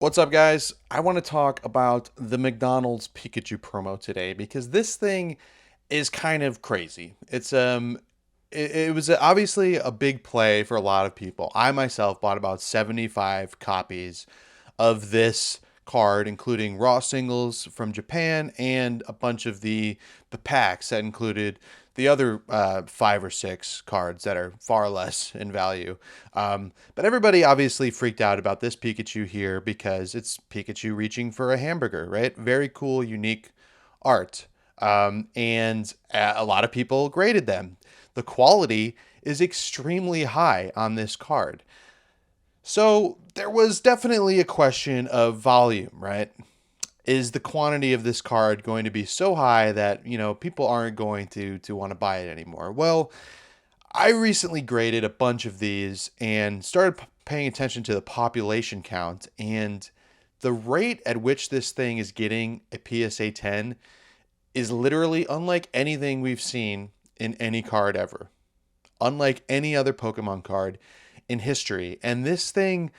What's up, guys? I want to talk about the McDonald's Pikachu promo today because this thing is kind of crazy. It was obviously a big play for a lot of people. I myself bought about 75 copies of this card, including raw singles from Japan and a bunch of the packs that included the other five or six cards that are far less in value. But everybody obviously freaked out about this Pikachu here because it's Pikachu reaching for a hamburger, right? Very cool, unique art. And a lot of people graded them. The quality is extremely high on this card. So there was definitely a question of volume, right? Is the quantity of this card going to be so high that, people aren't going to want to buy it anymore? Well, I recently graded a bunch of these and started paying attention to the population count, and the rate at which this thing is getting a PSA 10 is literally unlike anything we've seen in any card ever, unlike any other Pokemon card in history. And this thing,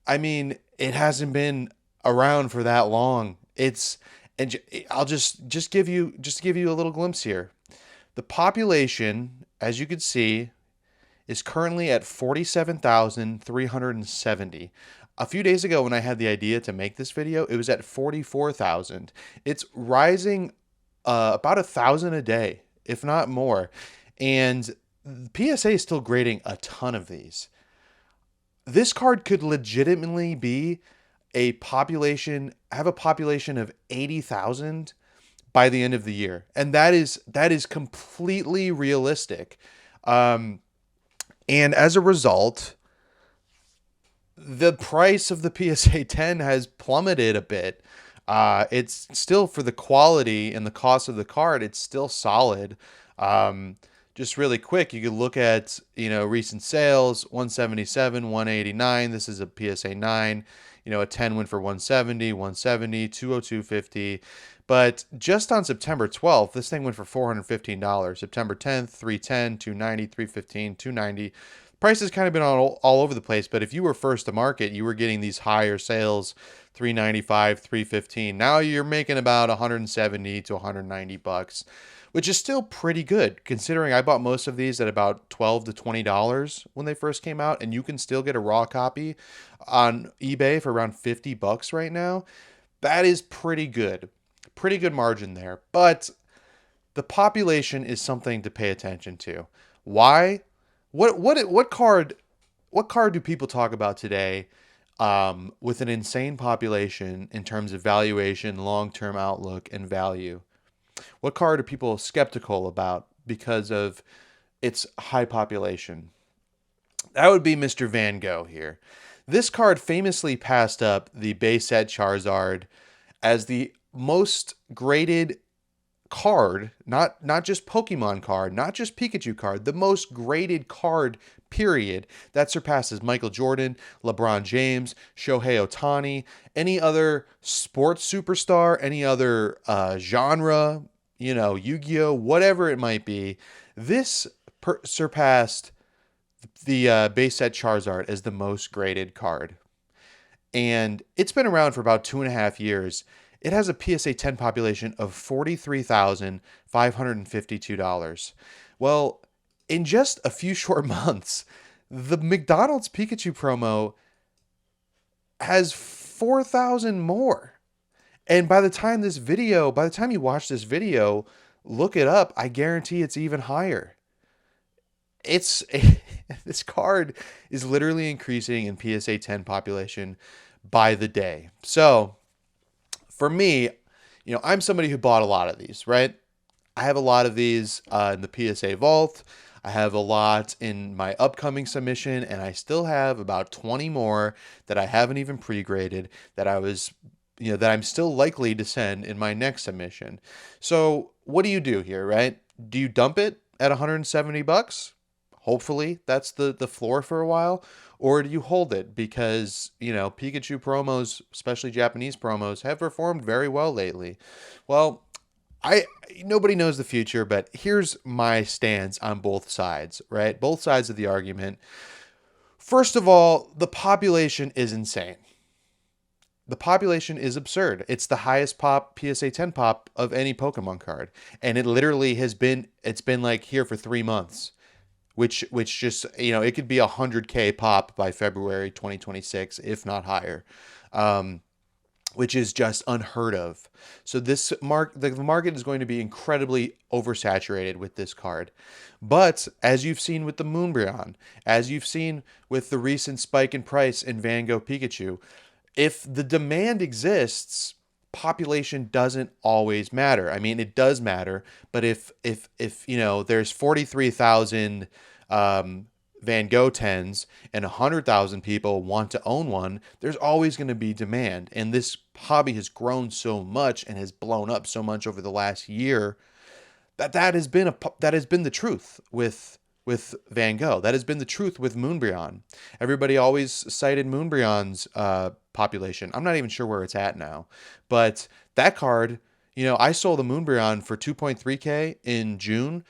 I mean, it hasn't been around for that long. And I'll just give you a little glimpse here. The population, as you can see, is currently at 47,370. A few days ago when I had the idea to make this video, it was at 44,000. It's rising about 1,000 a day, if not more. And PSA is still grading a ton of these. This card could legitimately be have a population of 80,000 by the end of the year. And that is completely realistic. And as a result, the price of the PSA 10 has plummeted a bit. It's still, for the quality and the cost of the card, it's still solid. Just really quick, you could look at, recent sales: 177, 189. This is a PSA 9. A 10 went for 170, 170, 202.50. But just on September 12th, this thing went for $415. September 10th, 310, 290, 315, 290. Price has kind of been all over the place, but if you were first to market, you were getting these higher sales, 395, 315. Now you're making about 170 to 190 bucks, which is still pretty good considering I bought most of these at about $12 to $20 when they first came out, and you can still get a raw copy on eBay for around 50 bucks right now. That is pretty good. Pretty good margin there. But the population is something to pay attention to. Why? What card do people talk about today with an insane population in terms of valuation, long-term outlook, and value? What card are people skeptical about because of its high population? That would be Mr. Van Gogh here. This card famously passed up the base set Charizard as the most graded card, not just Pokemon card, not just Pikachu card, the most graded card, period. That surpasses Michael Jordan, LeBron James, Shohei Ohtani, any other sports superstar, any other genre, Yu-Gi-Oh, whatever it might be. This surpassed the base set Charizard as the most graded card. And it's been around for about 2.5 years. It has a PSA 10 population of $43,552. Well, in just a few short months, the McDonald's Pikachu promo has 4,000 more. And by the time you watch this video, look it up, I guarantee it's even higher. It's this card is literally increasing in PSA 10 population by the day. So, for me, I'm somebody who bought a lot of these, right? I have a lot of these in the PSA vault. I have a lot in my upcoming submission, and I still have about 20 more that I haven't even pre-graded that I'm still likely to send in my next submission. So what do you do here, right? Do you dump it at 170 bucks? Hopefully that's the floor for a while. Or do you hold it because, Pikachu promos, especially Japanese promos, have performed very well lately? Well, I nobody knows the future, but here's my stance on both sides, right? Both sides of the argument. First of all, the population is insane. The population is absurd. It's the highest pop PSA 10 pop of any Pokemon card, and it literally has been it's been like here for 3 months, which just it could be 100K pop by February 2026, if not higher. Um, which is just unheard of. So the market is going to be incredibly oversaturated with this card. But as you've seen with the Moonbryon, as you've seen with the recent spike in price in Van Gogh Pikachu, if the demand exists, population doesn't always matter. I mean, it does matter, but if there's 43,000 Van Gogh 10s and 100,000 people want to own one, there's always going to be demand. And this hobby has grown so much and has blown up so much over the last year that has been the truth with Van Gogh. That has been the truth with Moonbryon. Everybody always cited Moonbryon's population. I'm not even sure where it's at now, but that card, I sold the Moonbryon for 2.3K in June.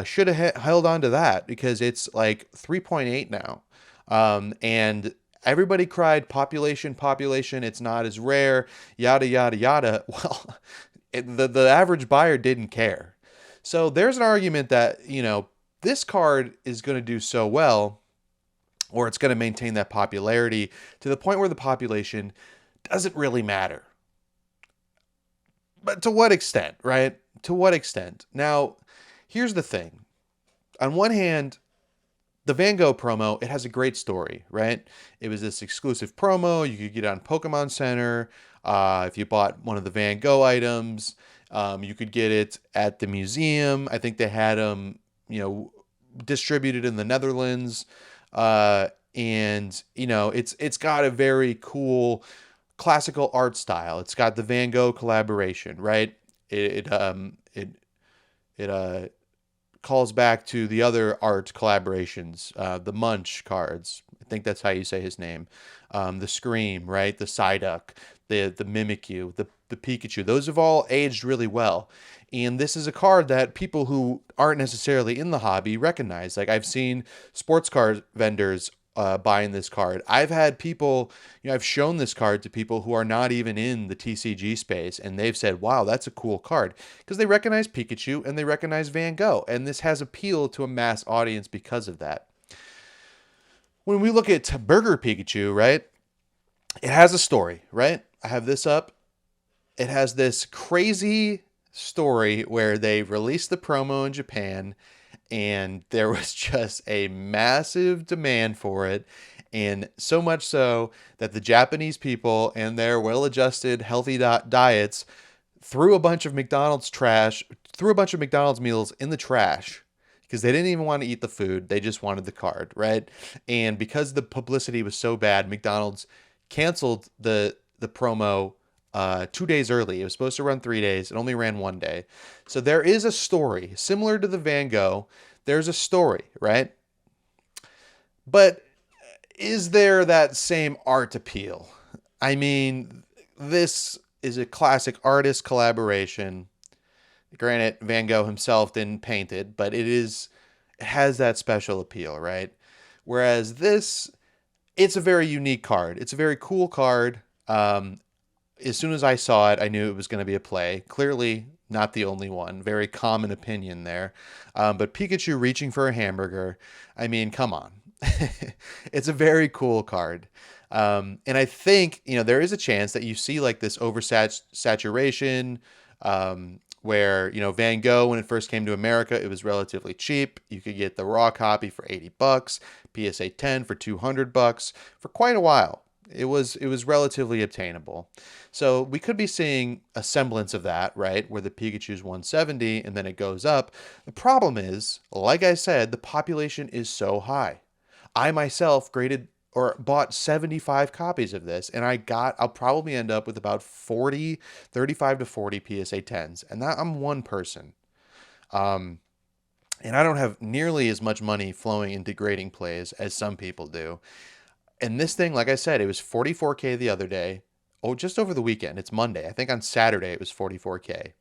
Should have held on to that because it's like 3.8 now. And everybody cried population, population. It's not as rare, yada, yada, yada. Well, the average buyer didn't care. So there's an argument that, this card is going to do so well, or it's going to maintain that popularity to the point where the population doesn't really matter. But to what extent, right? To what extent? Now, here's the thing. On one hand, the Van Gogh promo, it has a great story, right? It was this exclusive promo. You could get it on Pokemon Center. If you bought one of the Van Gogh items, you could get it at the museum. I think they had them, distributed in the Netherlands. And it's got a very cool classical art style. It's got the Van Gogh collaboration, right? It calls back to the other art collaborations, the Munch cards. I think that's how you say his name. The Scream, right? The Psyduck, the Mimikyu, the Pikachu. Those have all aged really well. And this is a card that people who aren't necessarily in the hobby recognize. Like I've seen sports card vendors buying this card. I've had people, I've shown this card to people who are not even in the TCG space, and they've said, wow, that's a cool card, because they recognize Pikachu and they recognize Van Gogh, and this has appeal to a mass audience because of that. When we look at Burger Pikachu, right, it has a story, right? I have this up. It has this crazy story where they released the promo in Japan, and there was just a massive demand for it. And so much so that the Japanese people and their well-adjusted, healthy diets threw a bunch of McDonald's meals in the trash because they didn't even want to eat the food. They just wanted the card, right? And because the publicity was so bad, McDonald's canceled the promo 2 days early. It was supposed to run 3 days. It only ran 1 day. So there is a story similar to the Van Gogh. There's a story, right? But is there that same art appeal? I mean, this is a classic artist collaboration. Granted, Van Gogh himself didn't paint it, but it has that special appeal, right? Whereas this, it's a very unique card. It's a very cool card. As soon as I saw it, I knew it was going to be a play. Clearly, not the only one. Very common opinion there. But Pikachu reaching for a hamburger, I mean, come on. It's a very cool card. And I think, there is a chance that you see like this oversaturation where, Van Gogh, when it first came to America, it was relatively cheap. You could get the raw copy for $80, PSA 10 for $200 for quite a while. It was relatively obtainable. So we could be seeing a semblance of that, right? Where the Pikachu's 170 and then it goes up. The problem is, like I said, the population is so high. I myself bought 75 copies of this, and I'll probably end up with about 35 to 40 PSA 10s. And that I'm one person. And I don't have nearly as much money flowing into grading plays as some people do. And this thing, like I said, it was 44K the other day. Oh, just over the weekend. It's Monday. I think on Saturday it was 44K.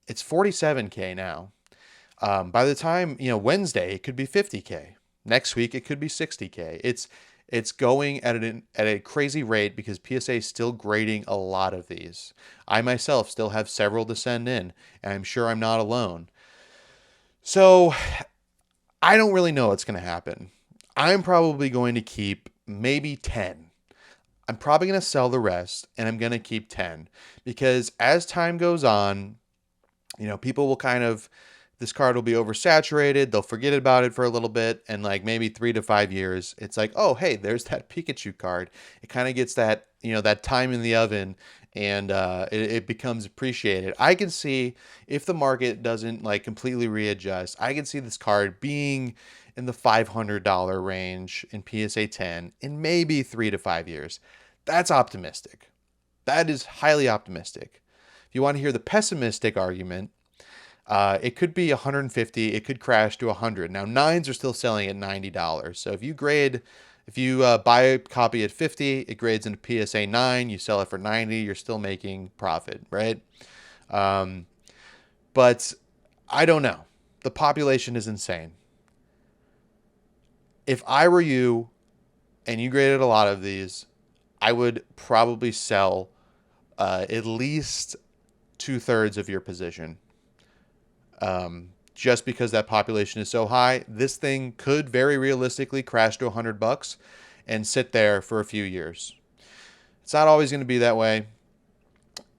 It's 47K now. By the time, Wednesday, it could be 50K. Next week, it could be 60K. It's going at a crazy rate because PSA is still grading a lot of these. I myself still have several to send in, and I'm sure I'm not alone. So I don't really know what's going to happen. I'm probably going to keep maybe 10. I'm probably going to sell the rest and I'm going to keep 10 because as time goes on, people will kind of, this card will be oversaturated. They'll forget about it for a little bit. And like maybe 3 to 5 years, it's like, oh, hey, there's that Pikachu card. It kind of gets that, that time in the oven and it becomes appreciated. I can see if the market doesn't like completely readjust, I can see this card being in the $500 range in PSA 10 in maybe 3 to 5 years. That's optimistic. That is highly optimistic. If you want to hear the pessimistic argument, it could be 150. It could crash to 100. Now nines are still selling at $90. So if you buy a copy at 50, it grades into PSA 9. You sell it for 90. You're still making profit, right? But I don't know. The population is insane. If I were you and you graded a lot of these, I would probably sell at least 2/3 of your position. Just because that population is so high, this thing could very realistically crash to $100 and sit there for a few years. It's not always going to be that way.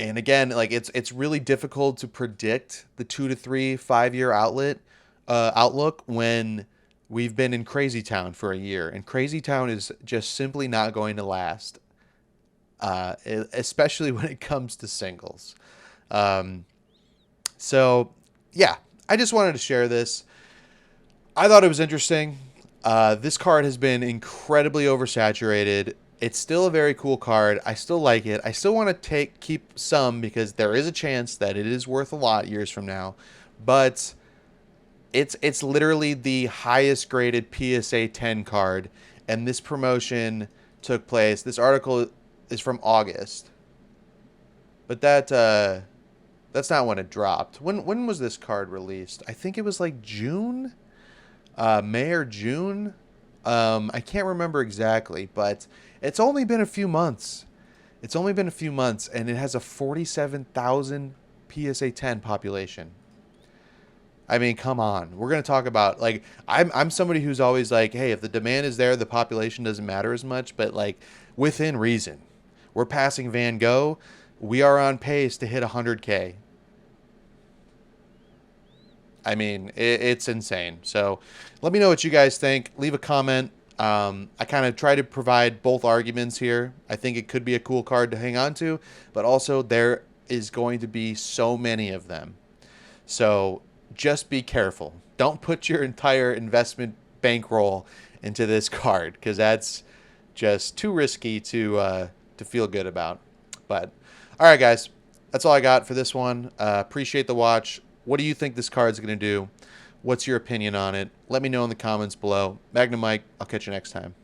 And again, like it's really difficult to predict the 2 to 3 5 year outlook when we've been in Crazy Town for a year, and Crazy Town is just simply not going to last, especially when it comes to singles. Um, so yeah, I just wanted to share this. I thought it was interesting. This card has been incredibly oversaturated. It's still a very cool card. I still like it. I still want to keep some because there is a chance that it is worth a lot years from now. But it's literally the highest graded PSA 10 card, and this promotion took place. This article is from August, but that's not when it dropped. When was this card released? I think it was like June, May or June. I can't remember exactly, but it's only been a few months. It's only been a few months, and it has a 47,000 PSA 10 population. I mean, come on. We're gonna talk about like I'm somebody who's always like, hey, if the demand is there, the population doesn't matter as much, but like within reason. We're passing Van Gogh. We are on pace to hit 100K. I mean, it's insane. So let me know what you guys think. Leave a comment. I kind of try to provide both arguments here. I think it could be a cool card to hang on to, but also there is going to be so many of them. So just be careful. Don't put your entire investment bankroll into this card because that's just too risky to feel good about. But all right, guys, that's all I got for this one. Appreciate the watch. What do you think this card's going to do? What's your opinion on it? Let me know in the comments below. Magnum Mike, I'll catch you next time.